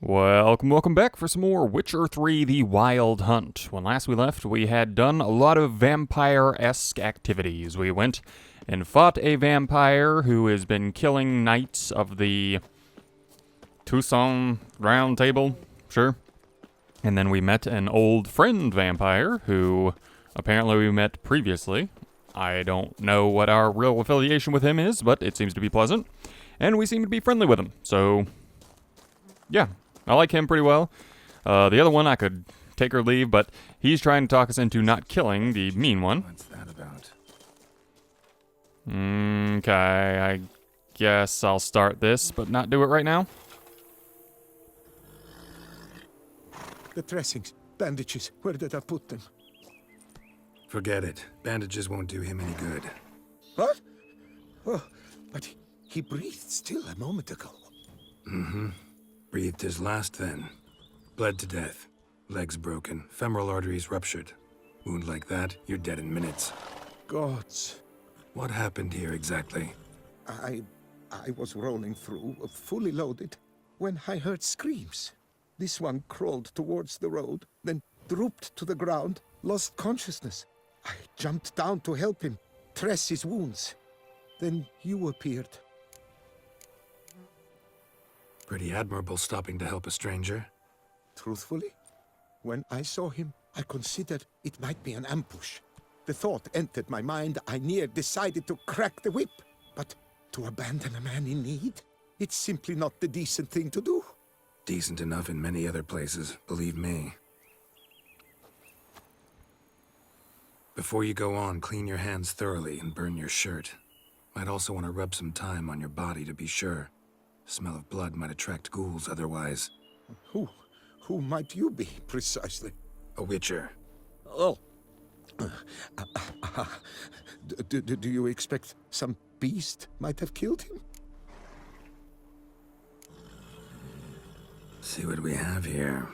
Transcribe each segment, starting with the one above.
Welcome back for some more Witcher 3 The Wild Hunt. When last we left, we had done a lot of vampire-esque activities. We went and fought a vampire who has been killing knights of the Toussaint Round Table, sure. And then we met an old friend vampire who apparently we met previously. I don't know what our real affiliation with him is, but it seems to be pleasant. And we seem to be friendly with him, so yeah. I like him pretty well. The other one I could take or leave, but he's trying to talk us into not killing the mean one. What's that about? Okay, I guess I'll start this, but not do it right now. The dressings, bandages, where did I put them? Forget it. Bandages won't do him any good. What? Oh, but he breathed still a moment ago. Mm-hmm. Breathed his last then. Bled to death. Legs broken. Femoral arteries ruptured. Wound like that, you're dead in minutes. Gods. What happened here exactly? I was rolling through, fully loaded, when I heard screams. This one crawled towards the road, then drooped to the ground, lost consciousness. I jumped down to help him, dress his wounds. Then you appeared. Pretty admirable stopping to help a stranger. Truthfully, when I saw him, I considered it might be an ambush. The thought entered my mind, I near decided to crack the whip. But to abandon a man in need? It's simply not the decent thing to do. Decent enough in many other places, believe me. Before you go on, clean your hands thoroughly and burn your shirt. Might also want to rub some time on your body to be sure. Smell of blood might attract ghouls otherwise. Who might you be, precisely? A witcher. Oh. Do you expect some beast might have killed him? See what we have here.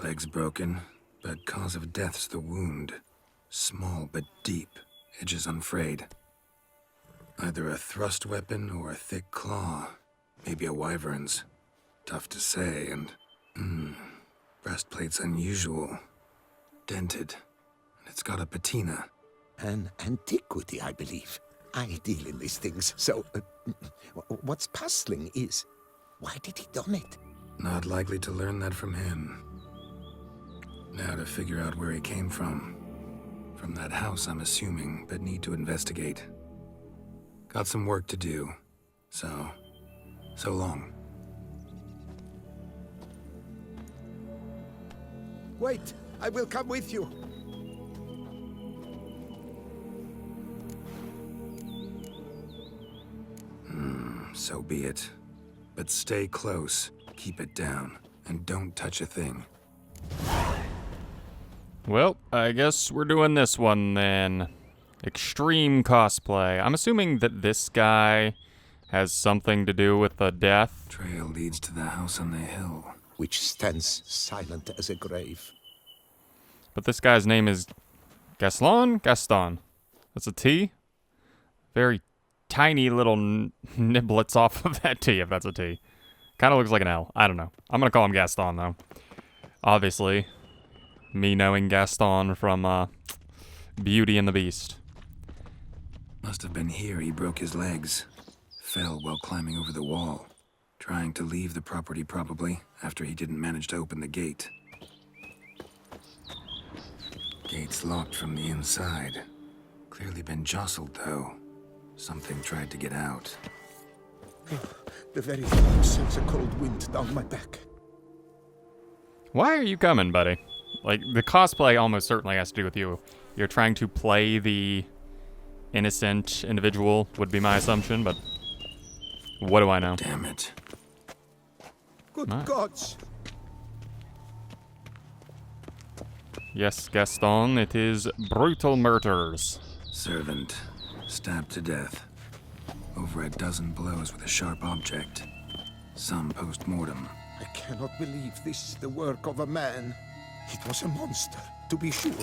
Legs broken, but cause of death's the wound. Small but deep, edges unfrayed. Either a thrust weapon or a thick claw. Maybe a wyvern's. Tough to say, and breastplate's unusual. Dented. And it's got a patina. An antiquity, I believe. I deal in these things, so... what's puzzling is, why did he don it? Not likely to learn that from him. Now to figure out where he came from. From that house, I'm assuming, but need to investigate. Got some work to do, so long. Wait, I will come with you. So be it. But stay close, keep it down, and don't touch a thing. Well, I guess we're doing this one then. Extreme cosplay. I'm assuming that this guy has something to do with the death. Trail leads to the house on the hill. Which stands silent as a grave. But this guy's name is Gaston? Gaston. That's a T? Very tiny little niblets off of that T, if that's a T. Kind of looks like an L. I don't know. I'm going to call him Gaston, though. Obviously. Me knowing Gaston from Beauty and the Beast. Must have been here he broke his legs. Fell while climbing over the wall. Trying to leave the property, probably, after he didn't manage to open the gate. Gate's locked from the inside. Clearly been jostled, though. Something tried to get out. The very thought sends a cold wind down my back. Why are you coming, buddy? Like, the cosplay almost certainly has to do with you. You're trying to play the innocent individual, would be my assumption, but what do I know? Damn it. Good Nice. gods! Yes, Gaston, it is brutal murders. Servant. Stabbed to death. Over a dozen blows with a sharp object. Some post-mortem. I cannot believe this is the work of a man. It was a monster, to be sure.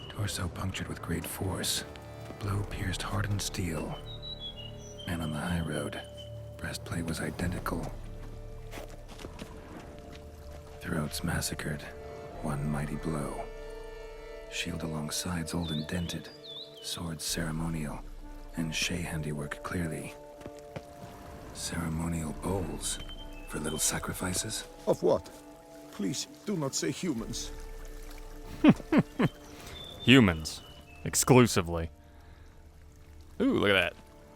Torso punctured with great force. Blow pierced hardened steel. Man on the high road. Breastplate was identical. Throats massacred. One mighty blow. Shield along sides old and dented. Swords ceremonial. And Shay handiwork clearly. Ceremonial bowls. For little sacrifices? Of what? Please do not say humans. Humans. Exclusively. Ooh, look at that.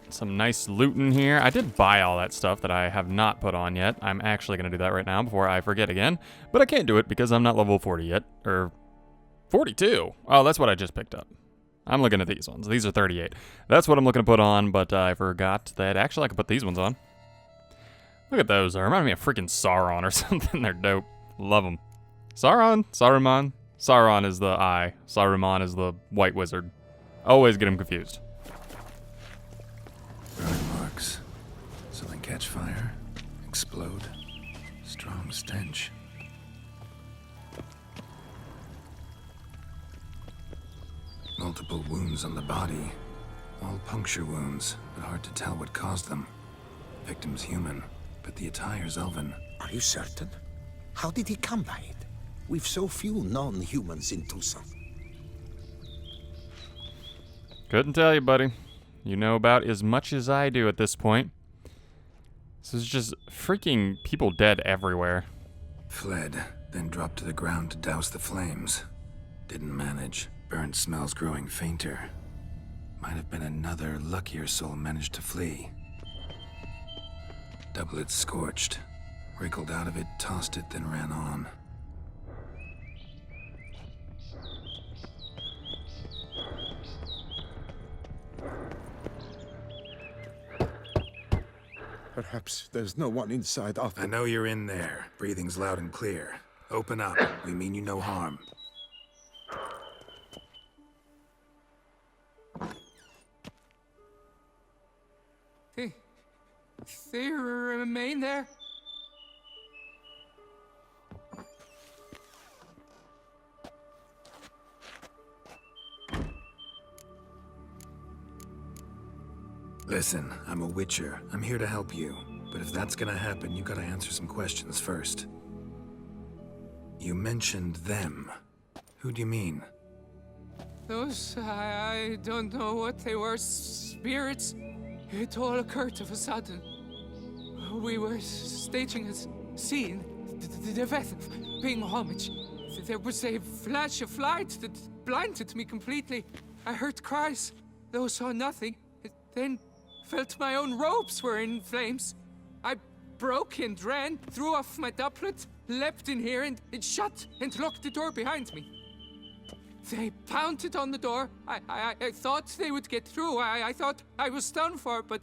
Some nice loot in here. I did buy all that stuff that I have not put on yet. I'm actually going to do that right now before I forget again. But I can't do it because I'm not level 40 yet. Or 42. Oh, that's what I just picked up. I'm looking at these ones. These are 38. That's what I'm looking to put on, but I forgot that actually I could put these ones on. Look at those. They remind me of freaking Sauron or something. They're dope. Love them. Sauron? Saruman? Sauron is the eye. Saruman is the white wizard. Always get them confused. Burn marks. Something catch fire. Explode. Strong stench. Multiple wounds on the body. All puncture wounds, but hard to tell what caused them. Victim's human, but the attire's elven. Are you certain? How did he come by it? We've so few non-humans in Tucson. Couldn't tell you, buddy. You know about as much as I do at this point. This is just freaking people dead everywhere. Fled, then dropped to the ground to douse the flames. Didn't manage. Burnt smells growing fainter. Might have been another luckier soul managed to flee. Doublet scorched. Wriggled out of it, tossed it, then ran on. Perhaps there's no one inside after. I know you're in there. Breathing's loud and clear. Open up. We mean you no harm. They remain there? Listen, I'm a witcher. I'm here to help you. But if that's gonna happen, you gotta answer some questions first. You mentioned them. Who do you mean? Those, I don't know what they were. Spirits? It all occurred of a sudden. We were staging a scene, the death of paying homage. There was a flash of light that blinded me completely. I heard cries, though saw nothing. Then felt my own robes were in flames. I broke and ran, threw off my doublet, leapt in here and it shut and locked the door behind me. They pounded on the door. I thought they would get through. I thought I was done for, but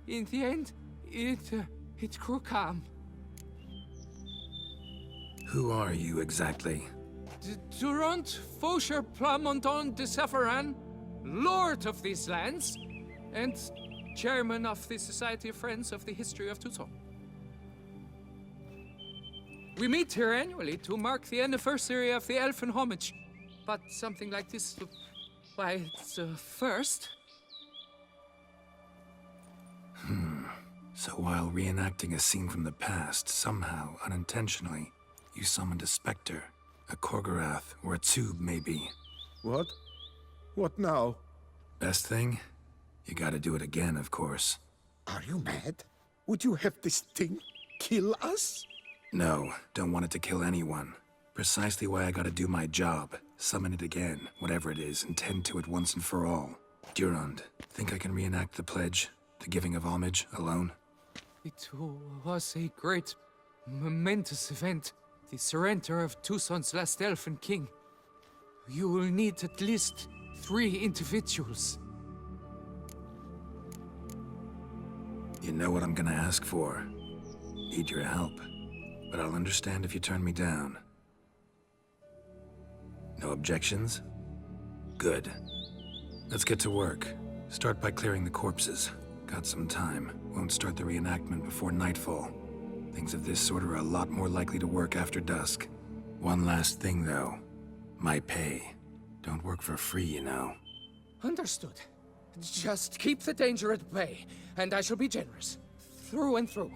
in the end, it grew calm. Who are you exactly? Durant Faucher Plamondon de Safaran, Lord of these lands, and Chairman of the Society of Friends of the History of Tucson. We meet here annually to mark the anniversary of the Elfin Homage. But something like this, why, it's a first. So while reenacting a scene from the past, somehow, unintentionally, you summoned a specter, a Korgorath, or a tube, maybe. What? What now? Best thing? You gotta do it again, of course. Are you mad? Would you have this thing kill us? No, don't want it to kill anyone. Precisely why I gotta do my job. Summon it again, whatever it is, and tend to it once and for all. Durand, think I can reenact the pledge, the giving of homage, alone? It was a great, momentous event. The surrender of Tucson's last elfin king. You will need at least 3 individuals. You know what I'm gonna ask for. Need your help. But I'll understand if you turn me down. No objections? Good. Let's get to work. Start by clearing the corpses. Got some time. Won't start the reenactment before nightfall. Things of this sort are a lot more likely to work after dusk. One last thing, though. My pay. Don't work for free, you know. Understood. Just keep the danger at bay, and I shall be generous. through and through.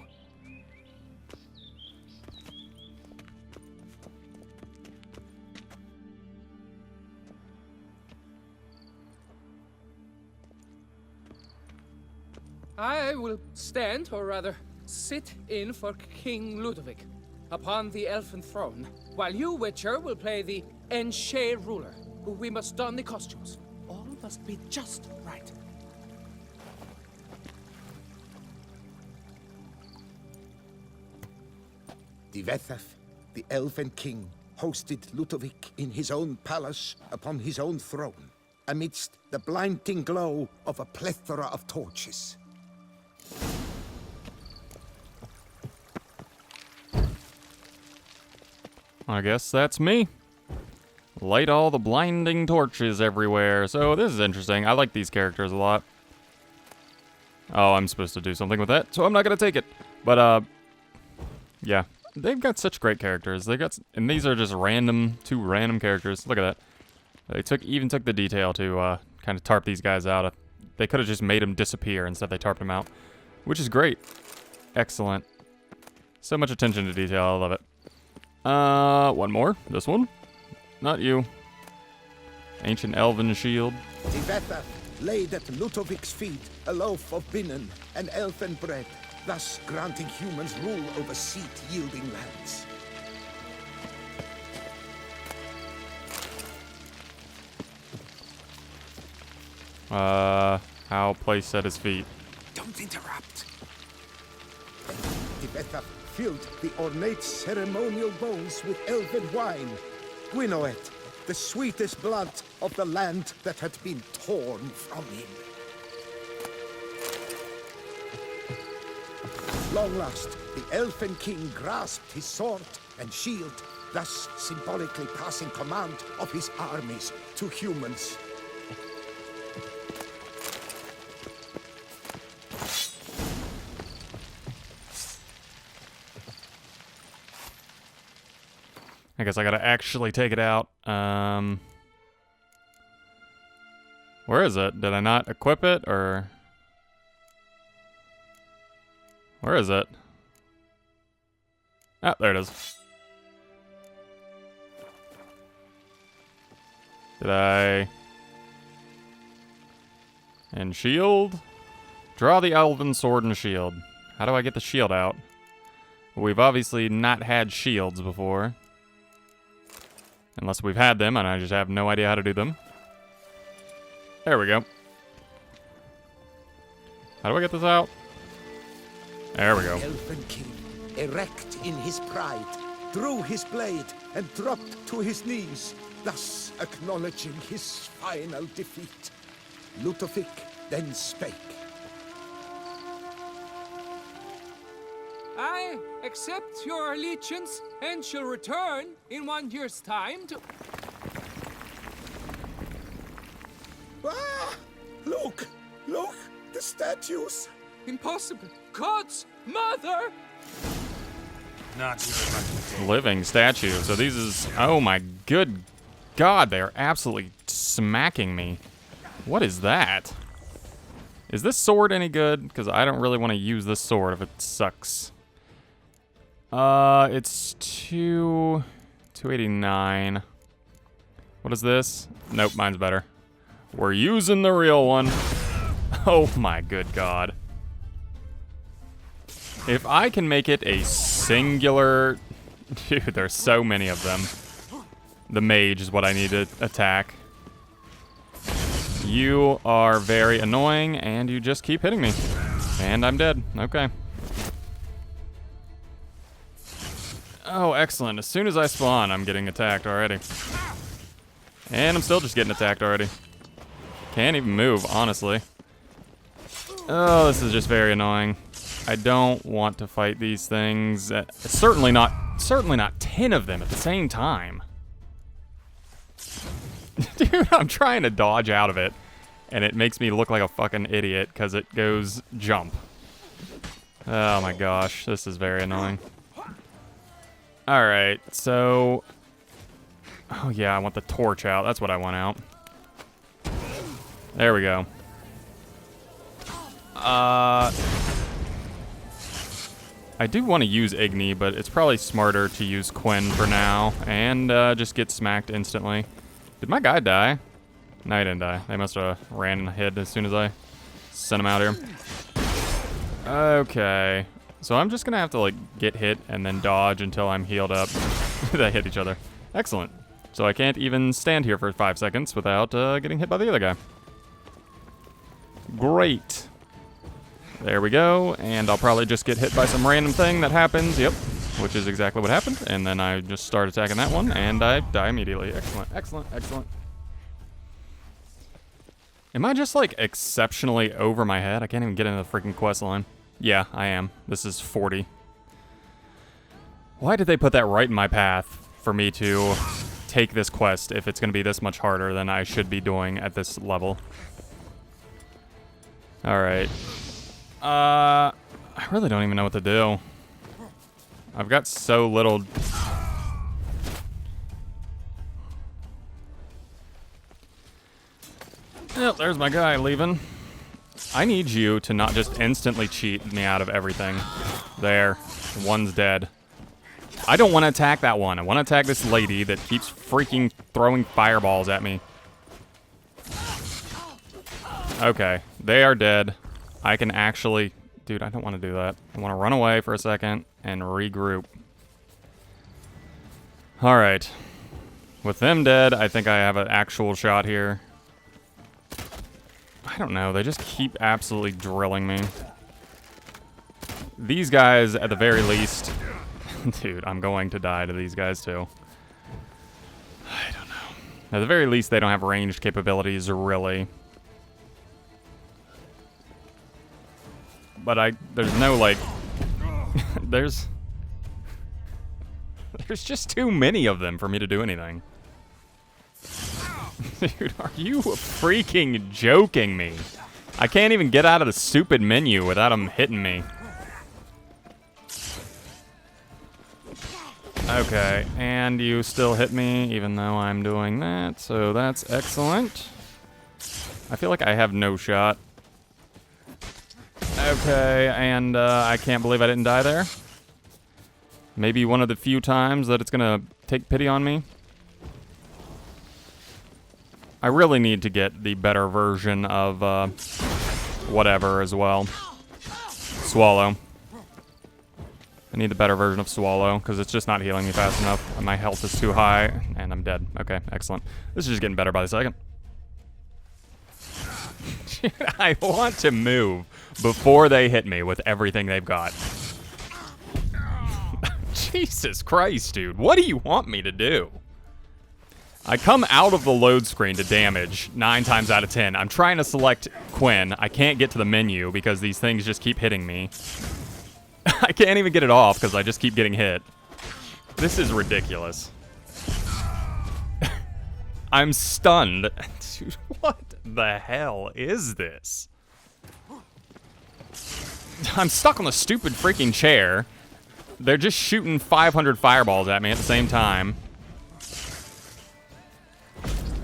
I will stand, or rather, sit in for King Ludovic upon the elfin throne, while you, Witcher, will play the Enche ruler. We must don the costumes. All must be just right. Divethaf, the elven king, hosted Ludovic in his own palace upon his own throne, amidst the blinding glow of a plethora of torches. I guess that's me. Light all the blinding torches everywhere. So this is interesting. I like these characters a lot. Oh, I'm supposed to do something with that, so I'm not gonna take it. But yeah, they've got such great characters. And these are just two random characters. Look at that. They even took the detail to kind of tarp these guys out. They could have just made them disappear. Instead, they tarped them out, which is great. Excellent. So much attention to detail. I love it. One more. This one. Not you. Ancient elven shield. Divethaf laid at Ludovic's feet a loaf of binnen and elfin bread, thus granting humans rule over seat-yielding lands. How place at his feet. Don't interrupt. Divethaf filled the ornate ceremonial bowls with elven wine. Gwynnoeth, the sweetest blood of the land that had been torn from him. Long last, the elfin king grasped his sword and shield, thus symbolically passing command of his armies to humans. I guess I gotta actually take it out. Where is it? Did I not equip it, or... Where is it? Ah, there it is. Did I... And shield? Draw the elven sword and shield. How do I get the shield out? We've obviously not had shields before. Unless we've had them, and I just have no idea how to do them. There we go. How do I get this out? There we go. The elfin king, erect in his pride, drew his blade and dropped to his knees, thus acknowledging his final defeat. Ludovic then spake. I accept your allegiance and shall return in 1 year's time to... Ah! Look! Look! The statues! Impossible! God's mother! Living statue. So these is... Oh my good God, they are absolutely smacking me. What is that? Is this sword any good? Because I don't really want to use this sword if it sucks. It's 289. What is this? Nope, mine's better. We're using the real one. Oh my good God. If I can make it a singular... Dude, there's so many of them. The mage is what I need to attack. You are very annoying, and you just keep hitting me. And I'm dead. Okay. Oh, excellent. As soon as I spawn, I'm getting attacked already. And I'm still just getting attacked already. Can't even move, honestly. Oh, this is just very annoying. I don't want to fight these things. Certainly not 10 of them at the same time. Dude, I'm trying to dodge out of it, and it makes me look like a fucking idiot because it goes jump. Oh my gosh, this is very annoying. Alright, so... Oh yeah, I want the torch out. That's what I want out. There we go. I do want to use Igni, but it's probably smarter to use Quinn for now and just get smacked instantly. Did my guy die? No, he didn't die. They must have ran and hid as soon as I sent him out here. Okay. So I'm just going to have to, like, get hit and then dodge until I'm healed up. They hit each other. Excellent. So I can't even stand here for 5 seconds without getting hit by the other guy. Great. There we go. And I'll probably just get hit by some random thing that happens. Yep. Which is exactly what happened. And then I just start attacking that one, and I die immediately. Excellent, excellent, excellent. Am I just, like, exceptionally over my head? I can't even get into the freaking quest line. Yeah, I am. This is 40. Why did they put that right in my path for me to take this quest if it's going to be this much harder than I should be doing at this level? Alright. I really don't even know what to do. I've got so little... Yep, there's my guy leaving. I need you to not just instantly cheat me out of everything. There. One's dead. I don't want to attack that one. I want to attack this lady that keeps freaking throwing fireballs at me. Okay. They are dead. I can actually... Dude, I don't want to do that. I want to run away for a second and regroup. Alright. With them dead, I think I have an actual shot here. I don't know. They just keep absolutely drilling me. These guys, at the very least... Dude, I'm going to die to these guys, too. I don't know. At the very least, they don't have ranged capabilities, really. But there's no, like... There's just too many of them for me to do anything. Dude, are you freaking joking me? I can't even get out of the stupid menu without them hitting me. Okay, and you still hit me even though I'm doing that, so that's excellent. I feel like I have no shot. Okay, and I can't believe I didn't die there. Maybe one of the few times that it's gonna take pity on me. I really need to get the better version of whatever as well. Swallow. I need the better version of Swallow, because it's just not healing me fast enough. My health is too high, and I'm dead. Okay, excellent. This is just getting better by the second. I want to move before they hit me with everything they've got. Jesus Christ, dude. What do you want me to do? I come out of the load screen to damage 9 times out of 10. I'm trying to select Quinn. I can't get to the menu because these things just keep hitting me. I can't even get it off because I just keep getting hit. This is ridiculous. I'm stunned. Dude, what the hell is this? I'm stuck on the stupid freaking chair. They're just shooting 500 fireballs at me at the same time.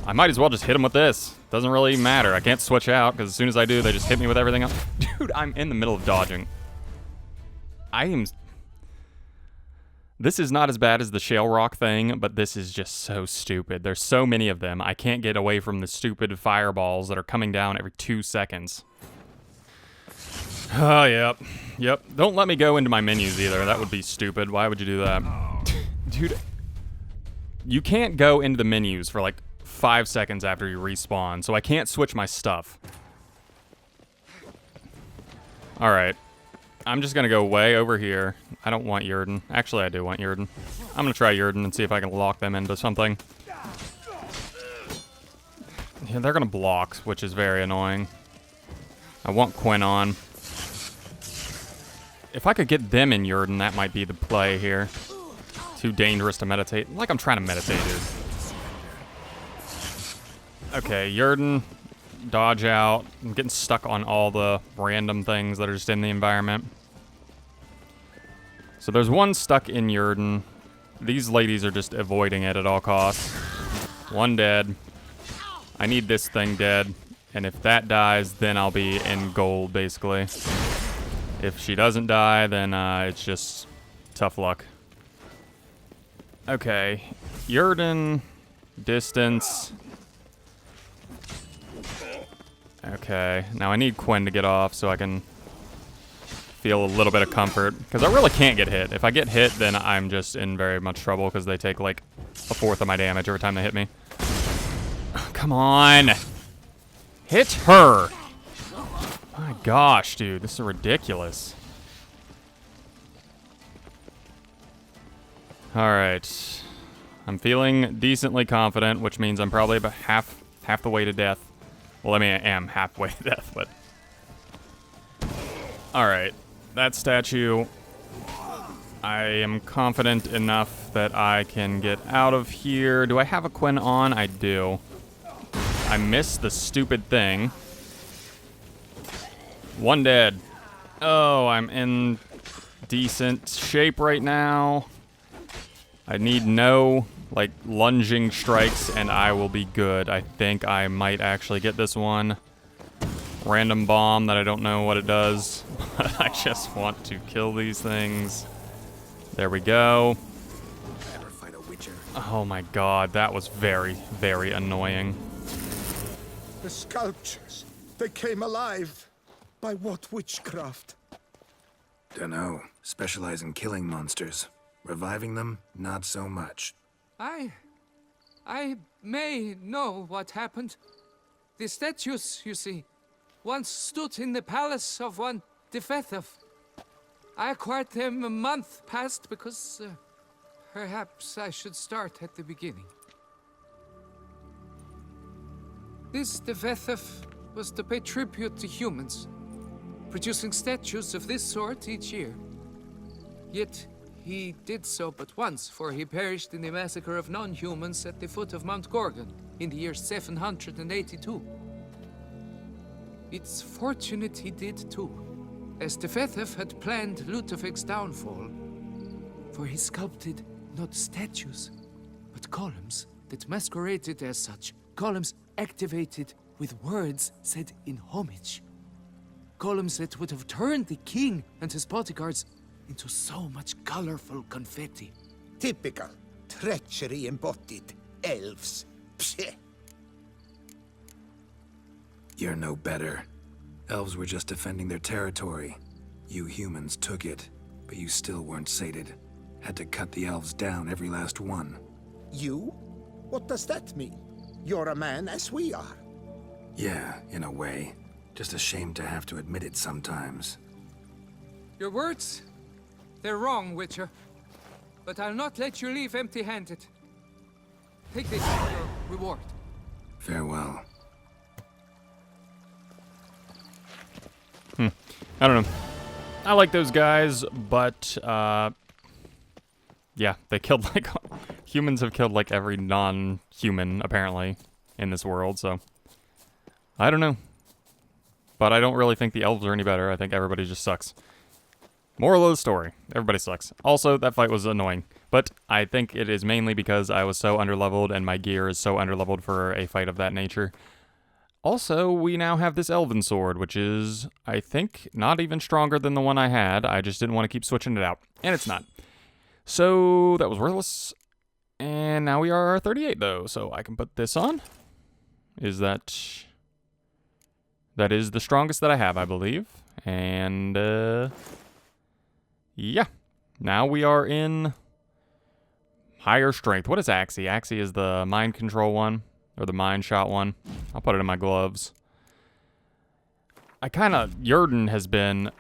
I might as well just hit them with this. Doesn't really matter. I can't switch out because as soon as I do, they just hit me with everything else. Dude, I'm in the middle of dodging. This is not as bad as the shale rock thing, but this is just so stupid. There's so many of them. I can't get away from the stupid fireballs that are coming down every 2 seconds. Oh, yep. Yep. Don't let me go into my menus either. That would be stupid. Why would you do that? Dude, you can't go into the menus for like 5 seconds after you respawn, so I can't switch my stuff. Alright. I'm just gonna go way over here. I don't want Yrden. Actually, I do want Yrden. I'm gonna try Yrden and see if I can lock them into something. Yeah, they're gonna block, which is very annoying. I want Quinn on. If I could get them in Yrden, that might be the play here. Too dangerous to meditate. Like I'm trying to meditate, dude. Okay, Yrden. Dodge out. I'm getting stuck on all the random things that are just in the environment. So there's one stuck in Yrden. These ladies are just avoiding it at all costs. One dead. I need this thing dead. And if that dies, then I'll be in gold, basically. If she doesn't die, then it's just tough luck. Okay, Yurden, distance. Okay, now I need Quinn to get off so I can feel a little bit of comfort. Because I really can't get hit. If I get hit, then I'm just in very much trouble because they take like a fourth of my damage every time they hit me. Come on! Hit her! My gosh, dude, this is ridiculous. Alright. I'm feeling decently confident, which means I'm probably about half the way to death. Well, I mean, I am halfway to death, but... Alright. That statue... I am confident enough that I can get out of here. Do I have a Quinn on? I do. I missed the stupid thing. One dead. Oh, I'm in decent shape right now. I need no, like, lunging strikes, and I will be good. I think I might actually get this one. Random bomb that I don't know what it does. But I just want to kill these things. There we go. Ever fight a witcher? Oh my god, that was very, very annoying. The sculptures, they came alive. By what witchcraft? Dunno. Specialize in killing monsters. Reviving them, not so much. I may know what happened. The statues, you see, once stood in the palace of one Defethov. I acquired them a month past because perhaps I should start at the beginning. This Defethov was to pay tribute to humans, producing statues of this sort each year. Yet he did so but once, for he perished in the massacre of non-humans at the foot of Mount Gorgon in the year 782. It's fortunate he did too, as Defethov had planned Ludovic's downfall, for he sculpted not statues, but columns that masqueraded as such. Columns activated with words said in homage. Columns that would have turned the king and his bodyguards into so much colorful confetti. Typical. Treachery embodied. Elves. Psheh. You're no better. Elves were just defending their territory. You humans took it, but you still weren't sated. Had to cut the elves down, every last one. You? What does that mean? You're a man as we are. Yeah, in a way. Just ashamed to have to admit it sometimes. Your words? They're wrong, Witcher. But I'll not let you leave empty-handed. Take this as your reward. Farewell. I don't know. I like those guys, but, yeah, they killed, like, humans have killed, like, every non-human, apparently, in this world, so. I don't know. But I don't really think the elves are any better. I think everybody just sucks. Moral of the story. Everybody sucks. Also, that fight was annoying. But I think it is mainly because I was so underleveled and my gear is so underleveled for a fight of that nature. Also, we now have this elven sword, which is, I think, not even stronger than the one I had. I just didn't want to keep switching it out. And it's not. So, that was worthless. And now we are 38, though. So, I can put this on. That is the strongest that I have, I believe. And, yeah. Now we are in higher strength. What is Axii? Axii is the mind control one. Or the mind shot one. I'll put it in my gloves. Yurden has been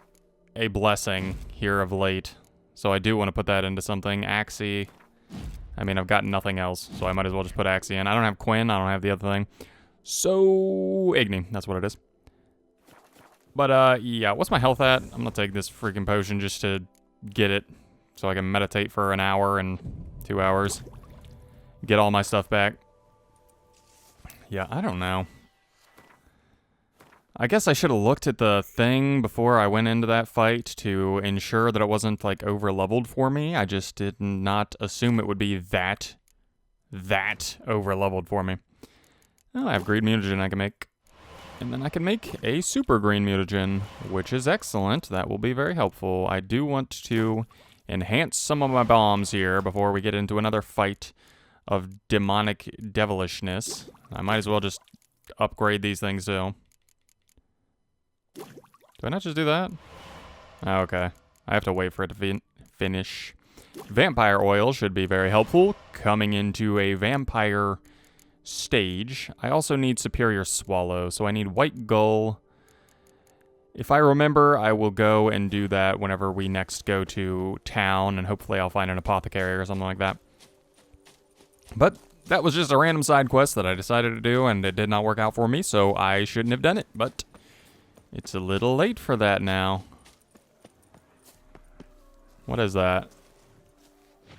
a blessing here of late. So I do want to put that into something. Axii. I mean, I've got nothing else. So I might as well just put Axii in. I don't have Quinn. I don't have the other thing. So, Igni. That's what it is. But, yeah. What's my health at? I'm going to take this freaking potion just to get it. So I can meditate for an hour and 2 hours. Get all my stuff back. Yeah, I don't know. I guess I should have looked at the thing before I went into that fight to ensure that it wasn't, like, over-leveled for me. I just did not assume it would be that over-leveled for me. Oh, I have greed mutagen I can make. And then I can make a super green mutagen, which is excellent. That will be very helpful. I do want to enhance some of my bombs here before we get into another fight of demonic devilishness. I might as well just upgrade these things too. Do I not just do that? Oh, okay. I have to wait for it to finish. Vampire oil should be very helpful coming into a vampire stage. I also need superior swallow, so I need white gull. If I remember, I will go and do that whenever we next go to town, and hopefully I'll find an apothecary or something like that. But that was just a random side quest that I decided to do, and it did not work out for me, so I shouldn't have done it, but it's a little late for that now. What is that?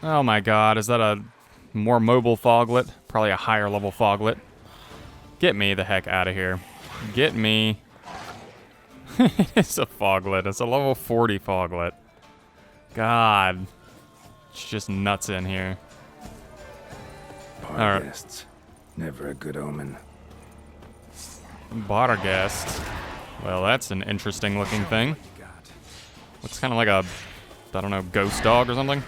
Oh my god, is that a more mobile foglet? Probably a higher level foglet. Get me the heck out of here. Get me. It's a foglet. It's a level 40 foglet. God. It's just nuts in here. Bar guests. Never a good omen. Barghest. Well, that's an interesting looking thing. Looks kind of like a, I don't know, ghost dog or something.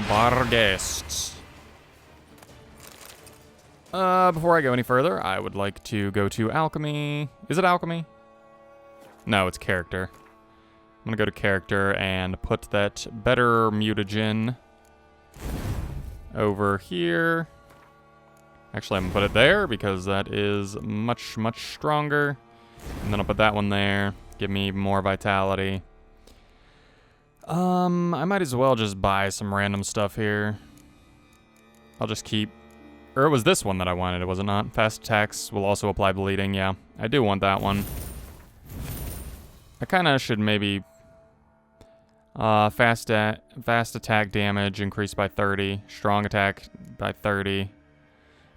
Barghests. Before I go any further, I would like to go to alchemy. Is it alchemy? No, it's character. I'm gonna go to character and put that better mutagen over here. Actually, I'm gonna put it there because that is much, much stronger. And then I'll put that one there. Give me more vitality. I might as well just buy some random stuff here. I'll just keep... Or it was this one that I wanted, was it not? Fast attacks will also apply bleeding, yeah. I do want that one. I kind of should maybe... fast attack damage increased by 30. Strong attack by 30.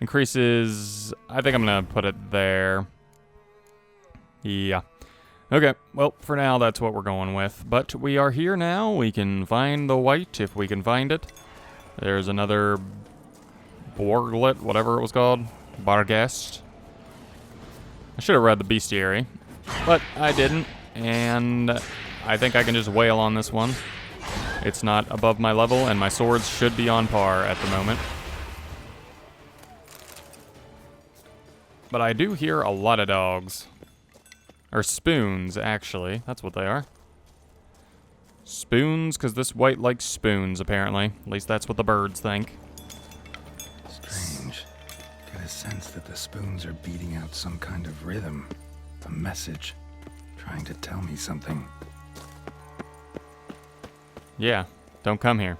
Increases... I think I'm going to put it there. Yeah. Okay, well, for now, that's what we're going with. But we are here now. We can find the white, if we can find it. There's another Borglet, whatever it was called. Barghest. I should have read the bestiary, but I didn't. And I think I can just wail on this one. It's not above my level, and my swords should be on par at the moment. But I do hear a lot of dogs. Or spoons, actually. That's what they are. Spoons, because this white likes spoons, apparently. At least that's what the birds think. Strange. Get a sense that the spoons are beating out some kind of rhythm. A message. Trying to tell me something. Yeah, don't come here.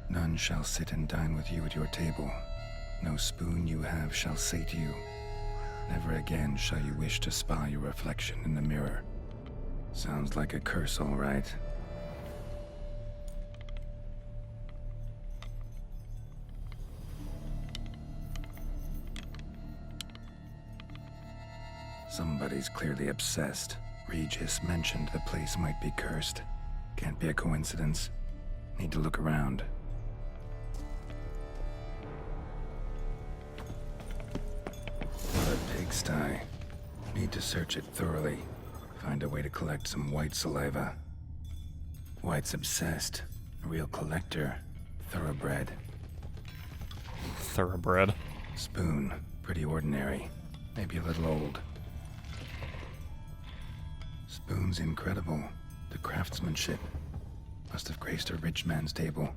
None shall sit and dine with you at your table. No spoon you have shall sate you. Never again shall you wish to spy your reflection in the mirror. Sounds like a curse, all right. Somebody's clearly obsessed. Regis mentioned the place might be cursed. Can't be a coincidence. Need to look around. What a pigsty. Need to search it thoroughly. Find a way to collect some white saliva. White's obsessed. A real collector. Thoroughbred. Thoroughbred. Spoon. Pretty ordinary. Maybe a little old. Spoon's incredible. The craftsmanship. Must have graced a rich man's table.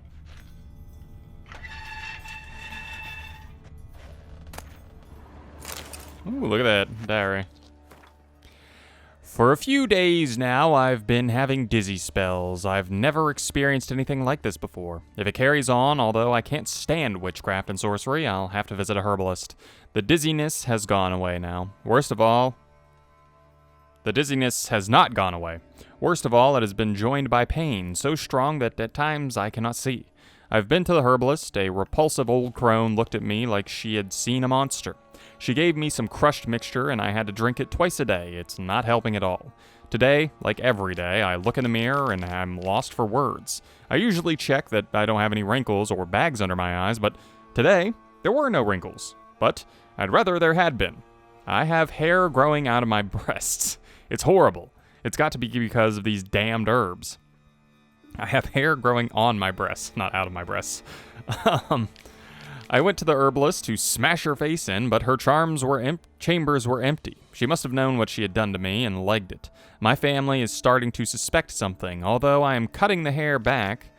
Ooh, look at that diary. For a few days now, I've been having dizzy spells. I've never experienced anything like this before. If it carries on, although I can't stand witchcraft and sorcery, I'll have to visit a herbalist. The dizziness has gone away now. Worst of all, the dizziness has not gone away. Worst of all, it has been joined by pain, so strong that at times I cannot see. I've been to the herbalist. A repulsive old crone looked at me like she had seen a monster. She gave me some crushed mixture and I had to drink it twice a day. It's not helping at all. Today, like every day, I look in the mirror and I'm lost for words. I usually check that I don't have any wrinkles or bags under my eyes, but today, there were no wrinkles. But I'd rather there had been. I have hair growing out of my breasts. It's horrible. It's got to be because of these damned herbs. I have hair growing on my breasts, not out of my breasts. I went to the herbalist to smash her face in, but her chambers were empty. She must have known what she had done to me and legged it. My family is starting to suspect something. Although I am cutting the hair back,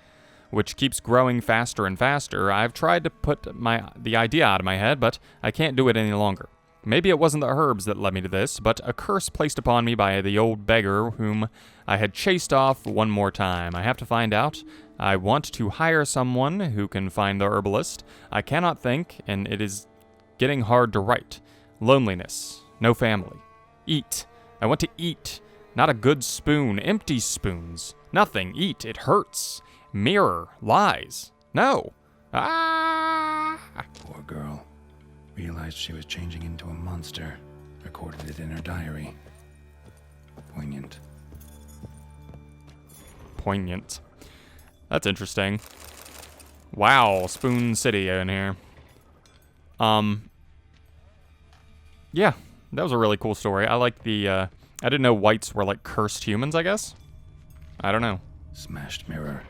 which keeps growing faster and faster, I've tried to put the idea out of my head, but I can't do it any longer. Maybe it wasn't the herbs that led me to this, but a curse placed upon me by the old beggar whom I had chased off one more time. I have to find out. I want to hire someone who can find the herbalist. I cannot think, and it is getting hard to write. Loneliness. No family. Eat. I want to eat. Not a good spoon. Empty spoons. Nothing. Eat. It hurts. Mirror. Lies. No. Ah! Poor girl. Realized she was changing into a monster. Recorded it in her diary. Poignant. Poignant. That's interesting. Wow, Spoon City in here. Yeah, that was a really cool story. I like the, I didn't know whites were like cursed humans, I guess? I don't know. Smashed mirror.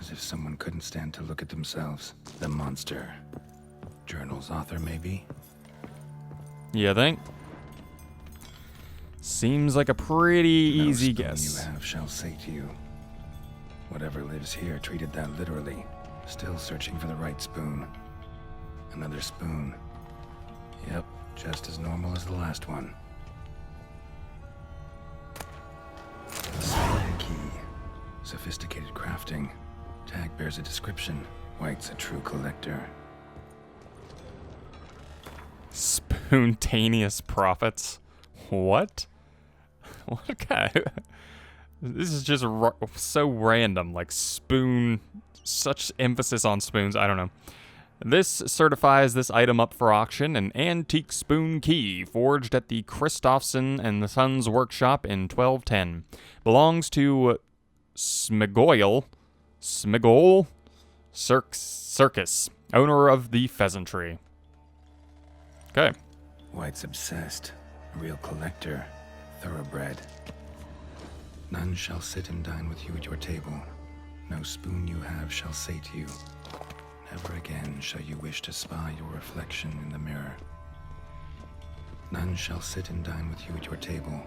As if someone couldn't stand to look at themselves. The monster. Journal's author, maybe? You think? Seems like a pretty easy No spoon guess. you have shall say to you. Whatever lives here treated that literally. Still searching for the right spoon. Another spoon. Yep, just as normal as the last one. Spoon key. Sophisticated crafting. Tag bears a description. White's a true collector. Spoontaneous profits. What? What kind? This is just so random. Like spoon, such emphasis on spoons. I don't know. This certifies this item up for auction. An antique spoon key forged at the Christophson and Sons workshop in 1210. Belongs to Smigol Circus, owner of the Pheasantry. Okay. White's obsessed. A real collector. Thoroughbred. None shall sit and dine with you at your table. No spoon you have shall say to you. Never again shall you wish to spy your reflection in the mirror. None shall sit and dine with you at your table.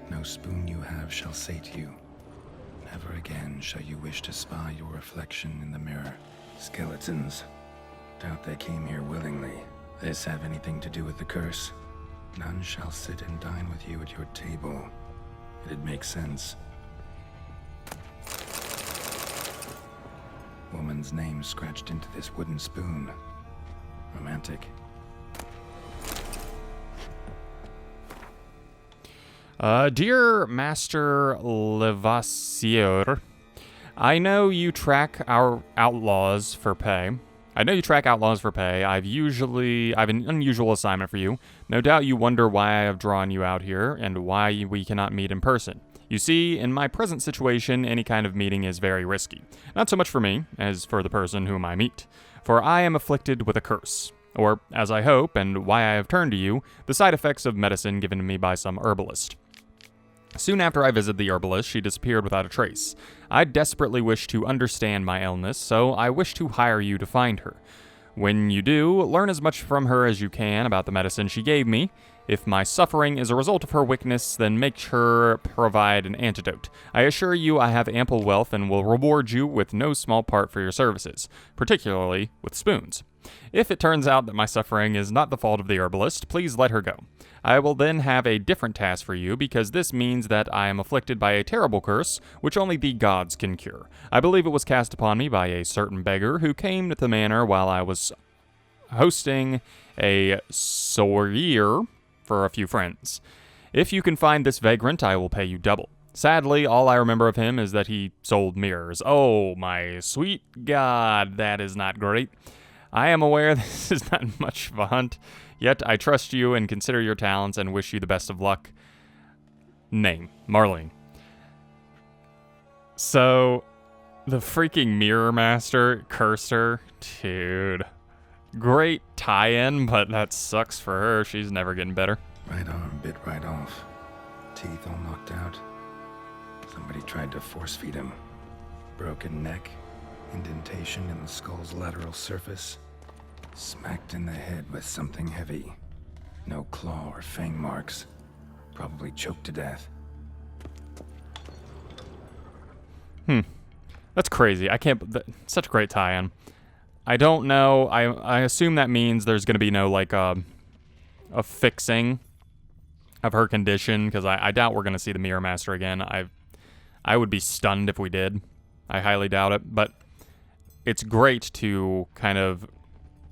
No spoon you have shall say to you. Never again shall you wish to spy your reflection in the mirror. Skeletons. Doubt they came here willingly. This have anything to do with the curse? None shall sit and dine with you at your table. It'd make sense. Woman's name scratched into this wooden spoon. Romantic. Dear Master Levasseur, I know you track our outlaws for pay. I've an unusual assignment for you. No doubt you wonder why I have drawn you out here and why we cannot meet in person. You see, in my present situation, any kind of meeting is very risky. Not so much for me, as for the person whom I meet. For I am afflicted with a curse. Or, as I hope, and why I have turned to you, the side effects of medicine given to me by some herbalist. Soon after I visited the herbalist, she disappeared without a trace. I desperately wish to understand my illness, so I wish to hire you to find her. When you do, learn as much from her as you can about the medicine she gave me. If my suffering is a result of her weakness, then make her provide an antidote. I assure you I have ample wealth and will reward you with no small part for your services, particularly with spoons. If it turns out that my suffering is not the fault of the herbalist, please let her go. I will then have a different task for you, because this means that I am afflicted by a terrible curse, which only the gods can cure. I believe it was cast upon me by a certain beggar who came to the manor while I was hosting a soirée for a few friends. If you can find this vagrant, I will pay you double. Sadly, all I remember of him is that he sold mirrors. Oh, my sweet God, that is not great. I am aware this is not much of a hunt. Yet I trust you and consider your talents and wish you the best of luck. Name, Marlene. So, the freaking Mirror Master cursed her. Dude. Great tie-in, but that sucks for her. She's never getting better. Right arm bit right off. Teeth all knocked out. Somebody tried to force feed him. Broken neck. Indentation in the skull's lateral surface. Smacked in the head with something heavy. No claw or fang marks. Probably choked to death. That's crazy. I can't... Such a great tie-in. I don't know. I assume that means there's going to be no, like, a fixing of her condition, because I doubt we're going to see the Mirror Master again. I would be stunned if we did. I highly doubt it, but it's great to kind of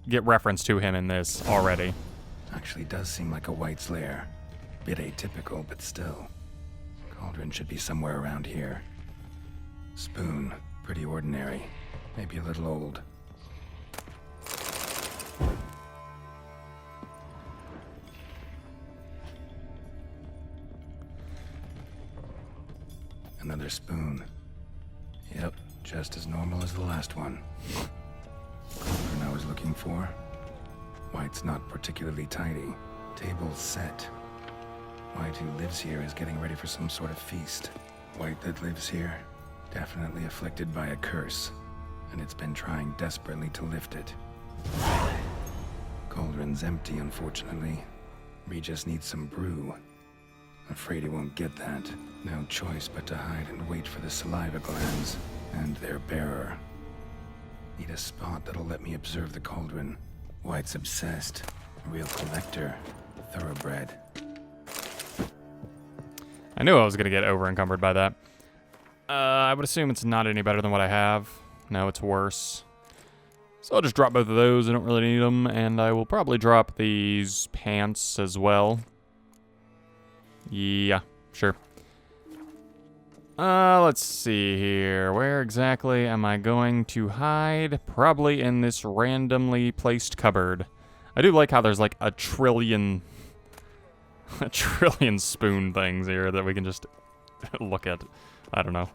get reference to him in this already. Actually does seem like a White's lair. Bit atypical, but still. Cauldron should be somewhere around here. Spoon, pretty ordinary. Maybe a little old. Another spoon. Yep, just as normal as the last one. Cauldron I was looking for. White's not particularly tidy. Table's set. White who lives here is getting ready for some sort of feast. White that lives here, definitely afflicted by a curse, and it's been trying desperately to lift it. Cauldron's empty, unfortunately. Regis needs some brew. Afraid he won't get that. No choice but to hide and wait for the saliva glands and their bearer. Need a spot that'll let me observe the cauldron. White's obsessed. A real collector. Thoroughbred. I knew I was going to get over-encumbered by that. I would assume it's not any better than what I have. No, it's worse. So I'll just drop both of those. I don't really need them. And I will probably drop these pants as well. Yeah, sure. Let's see here. Where exactly am I going to hide? Probably in this randomly placed cupboard. I do like how there's like a trillion spoon things here that we can just look at. I don't know.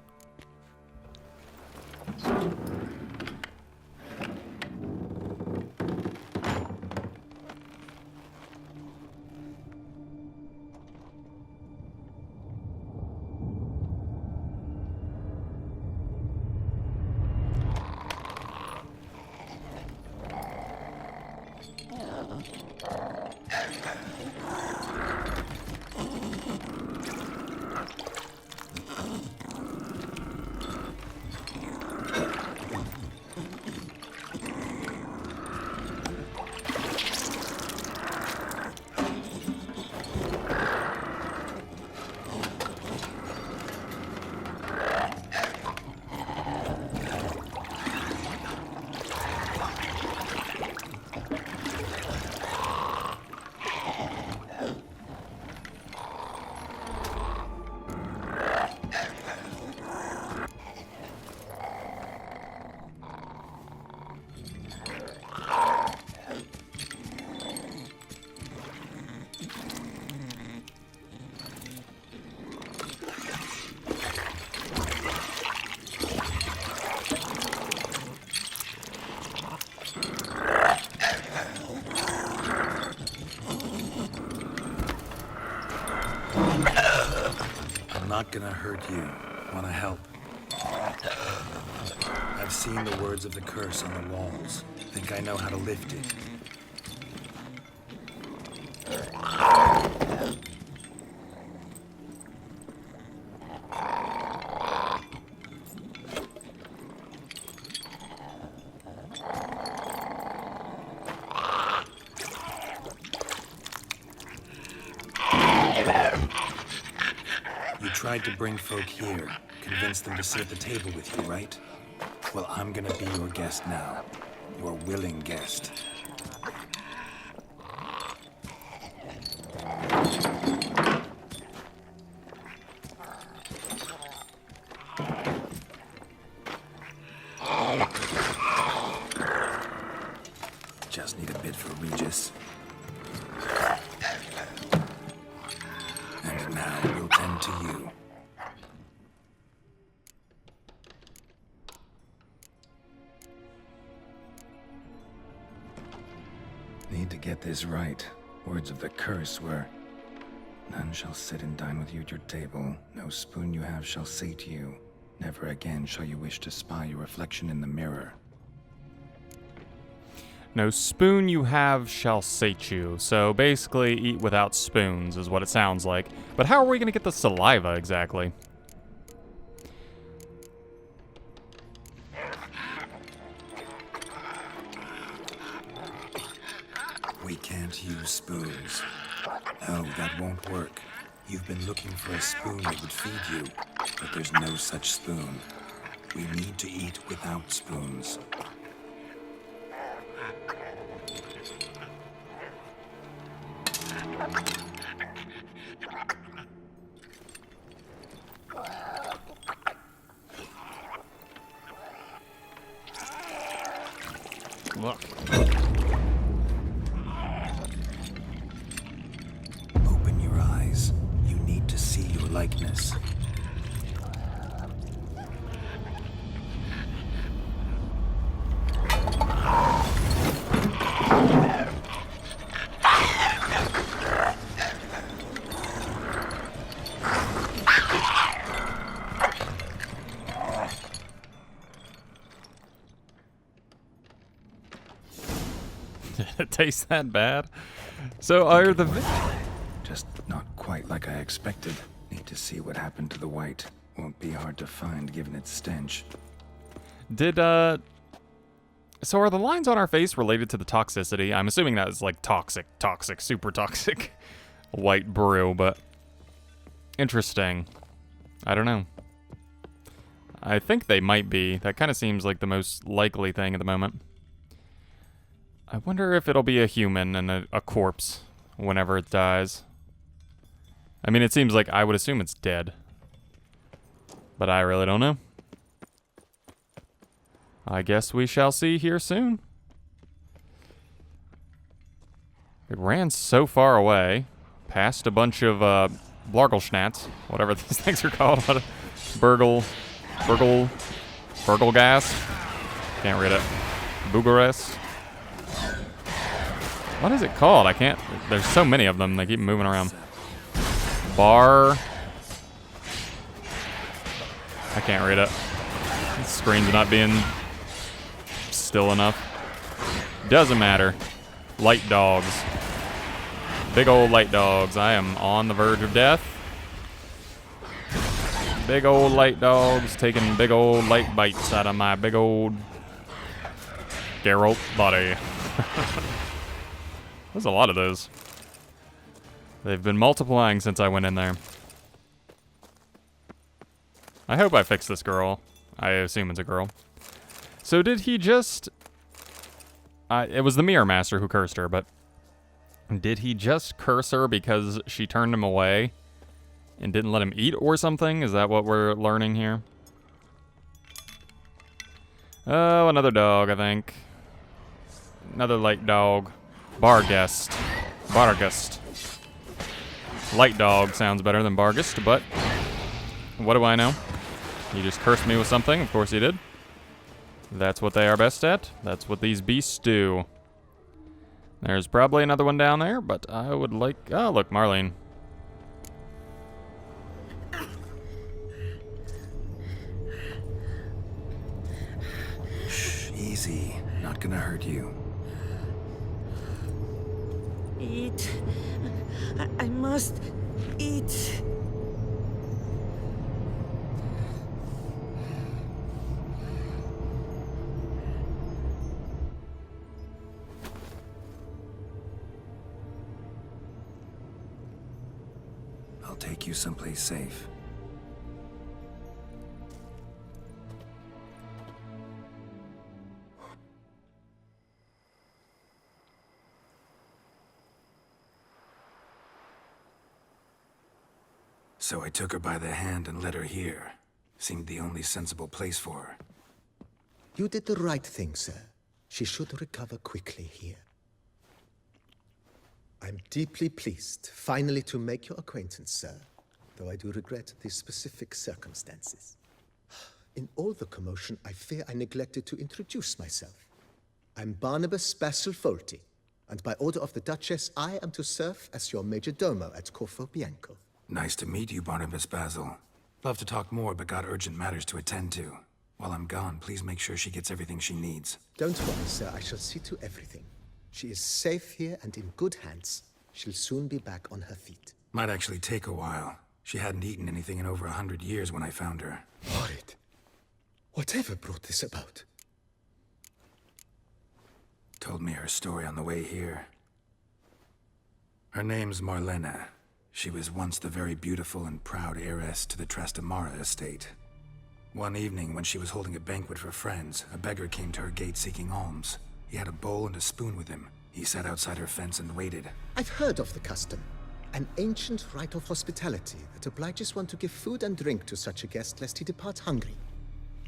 I'm not gonna hurt you. Wanna help? I've seen the words of the curse on the walls. Think I know how to lift it. You tried to bring folk here, convince them to sit at the table with you, right? Well, I'm gonna be your guest now. Your willing guest. Just need a bit for Regis. Need to get this right. Words of the curse were, "None shall sit and dine with you at your table. No spoon you have shall sate you. Never again shall you wish to spy your reflection in the mirror." No spoon you have shall sate you. So basically, eat without spoons is what it sounds like. But how are we going to get the saliva exactly? We can't use spoons. No, that won't work. You've been looking for a spoon that would feed you, but there's no such spoon. We need to eat without spoons. Look. Open your eyes. You need to see your likeness. Did it taste that bad? So are the... Just not quite like I expected. Need to see what happened to the white. Won't be hard to find given its stench. Did, So are the lines on our face related to the toxicity? I'm assuming that is like toxic, super toxic white brew, but interesting. I don't know. I think they might be. That kind of seems like the most likely thing at the moment. I wonder if it'll be a human and a corpse whenever it dies. I mean, it seems like I would assume it's dead. But I really don't know. I guess we shall see here soon. It ran so far away, past a bunch of Blargelschnats, whatever these things are called. Burgle gas. Can't read it. Boogeres. What is it called? I can't. There's so many of them. They keep moving around. Bar. I can't read it. The screen's not being still enough. Doesn't matter. Light dogs. Big old light dogs. I am on the verge of death. Big old light dogs taking big old light bites out of my big old Geralt body. There's a lot of those. They've been multiplying since I went in there. I hope I fixed this girl. I assume it's a girl. So did he just... it was the Mirror Master who cursed her, but... Did he just curse her because she turned him away and didn't let him eat or something? Is that what we're learning here? Oh, another dog, I think. Another light dog. Barghest. Barghest. Light dog sounds better than Barghest, but what do I know? He just cursed me with something. Of course he did. That's what they are best at. That's what these beasts do. There's probably another one down there, but I would like... Oh, look, Marlene. Shh, easy. Not gonna hurt you. Eat. I must eat. I'll take you someplace safe. So I took her by the hand and led her here. Seemed the only sensible place for her. You did the right thing, sir. She should recover quickly here. I'm deeply pleased, finally, to make your acquaintance, sir, though I do regret the specific circumstances. In all the commotion, I fear I neglected to introduce myself. I'm Barnabas Basilfolti, and by order of the Duchess, I am to serve as your major domo at Corvo Bianco. Nice to meet you, Barnabas Basil. Love to talk more, but got urgent matters to attend to. While I'm gone, please make sure she gets everything she needs. Don't worry, sir. I shall see to everything. She is safe here and in good hands. She'll soon be back on her feet. Might actually take a while. She hadn't eaten anything in over 100 years when I found her. Horrid. Whatever brought this about? Told me her story on the way here. Her name's Marlena. She was once the very beautiful and proud heiress to the Trastamara estate. One evening, when she was holding a banquet for friends, a beggar came to her gate seeking alms. He had a bowl and a spoon with him. He sat outside her fence and waited. I've heard of the custom. An ancient rite of hospitality that obliges one to give food and drink to such a guest lest he depart hungry.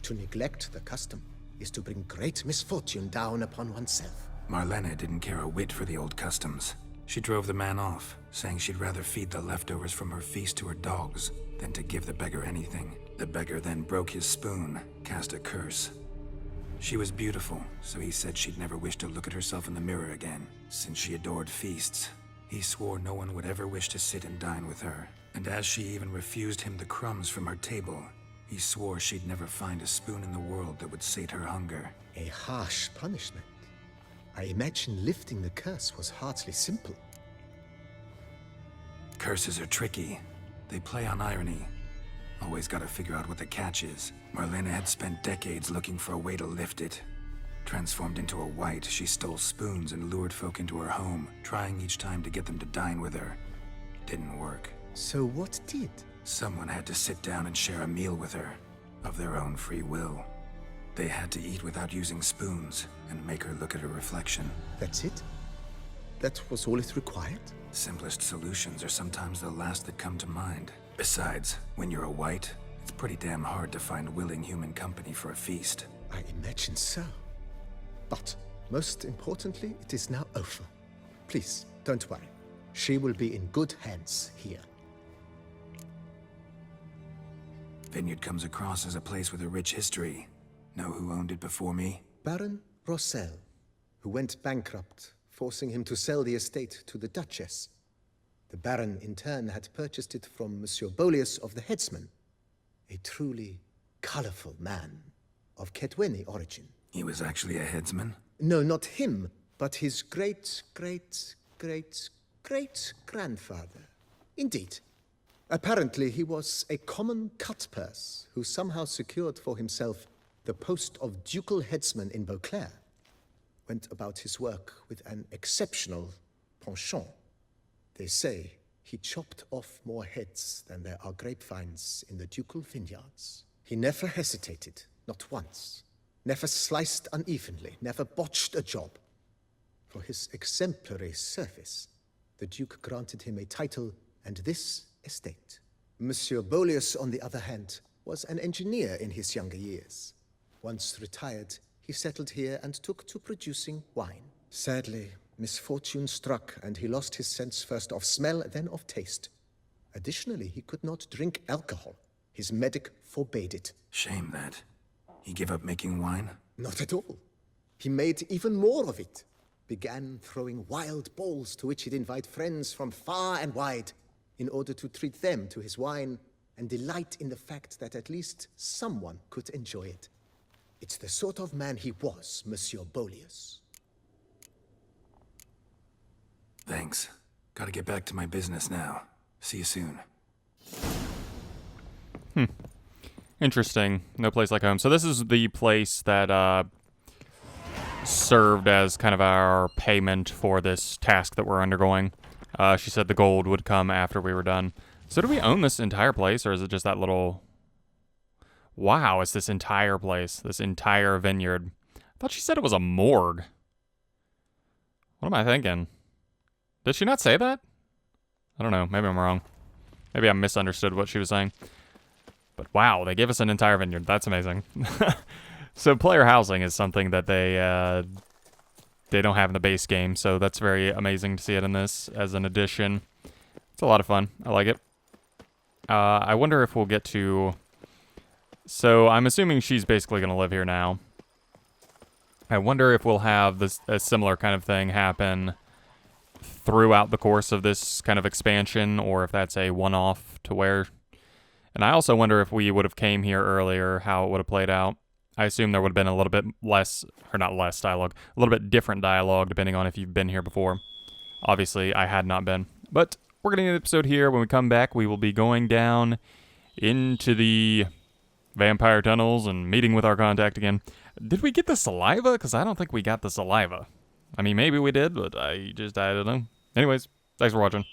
To neglect the custom is to bring great misfortune down upon oneself. Marlena didn't care a whit for the old customs. She drove the man off, saying she'd rather feed the leftovers from her feast to her dogs than to give the beggar anything. The beggar then broke his spoon, cast a curse. She was beautiful, so he said she'd never wish to look at herself in the mirror again. Since she adored feasts, he swore no one would ever wish to sit and dine with her. And as she even refused him the crumbs from her table, he swore she'd never find a spoon in the world that would sate her hunger. A harsh punishment. I imagine lifting the curse was hardly simple. Curses are tricky. They play on irony. Always gotta figure out what the catch is. Marlena had spent decades looking for a way to lift it. Transformed into a wight, she stole spoons and lured folk into her home, trying each time to get them to dine with her. Didn't work. So what did? Someone had to sit down and share a meal with her, of their own free will. They had to eat without using spoons, and make her look at her reflection. That's it? That was all it required? Simplest solutions are sometimes the last that come to mind. Besides, when you're a wight, it's pretty damn hard to find willing human company for a feast. I imagine so. But, most importantly, it is now over. Please, don't worry. She will be in good hands here. Vineyard comes across as a place with a rich history. Know who owned it before me? Baron Rossel, who went bankrupt, forcing him to sell the estate to the Duchess. The Baron, in turn, had purchased it from Monsieur Bolius of the Headsman, a truly colorful man of Kedweni origin. He was actually a headsman? No, not him, but his great-great-great-great-grandfather. Indeed. Apparently, he was a common cutpurse who somehow secured for himself the post of ducal headsman in Beauclair. Went about his work with an exceptional penchant. They say he chopped off more heads than there are grapevines in the ducal vineyards. He never hesitated, not once. Never sliced unevenly, never botched a job. For his exemplary service, the Duke granted him a title and this estate. Monsieur Bolius, on the other hand, was an engineer in his younger years. Once retired, he settled here and took to producing wine. Sadly, misfortune struck and he lost his sense first of smell, then of taste. Additionally, he could not drink alcohol. His medic forbade it. Shame that. He gave up making wine? Not at all. He made even more of it. Began throwing wild balls to which he'd invite friends from far and wide in order to treat them to his wine and delight in the fact that at least someone could enjoy it. It's the sort of man he was, Monsieur Bolius. Thanks. Gotta get back to my business now. See you soon. Interesting. No place like home. So this is the place that served as kind of our payment for this task that we're undergoing. She said the gold would come after we were done. So do we own this entire place, or is it just that little... Wow, it's this entire place, this entire vineyard. I thought she said it was a morgue. What am I thinking? Did she not say that? I don't know. Maybe I'm wrong. Maybe I misunderstood what she was saying. But wow, they gave us an entire vineyard. That's amazing. So player housing is something that they don't have in the base game, so that's very amazing to see it in this as an addition. It's a lot of fun. I like it. I wonder if we'll get to... So I'm assuming she's basically going to live here now. I wonder if we'll have this a similar kind of thing happen throughout the course of this kind of expansion, or if that's a one-off to where... And I also wonder if we would have came here earlier, how it would have played out. I assume there would have been a little bit less, or not less dialogue, a little bit different dialogue depending on if you've been here before. Obviously, I had not been. But we're going to end the episode here. When we come back, we will be going down into the vampire tunnels and meeting with our contact again. Did we get the saliva? Because I don't think we got the saliva. I mean, maybe we did, but I don't know. Anyways, thanks for watching.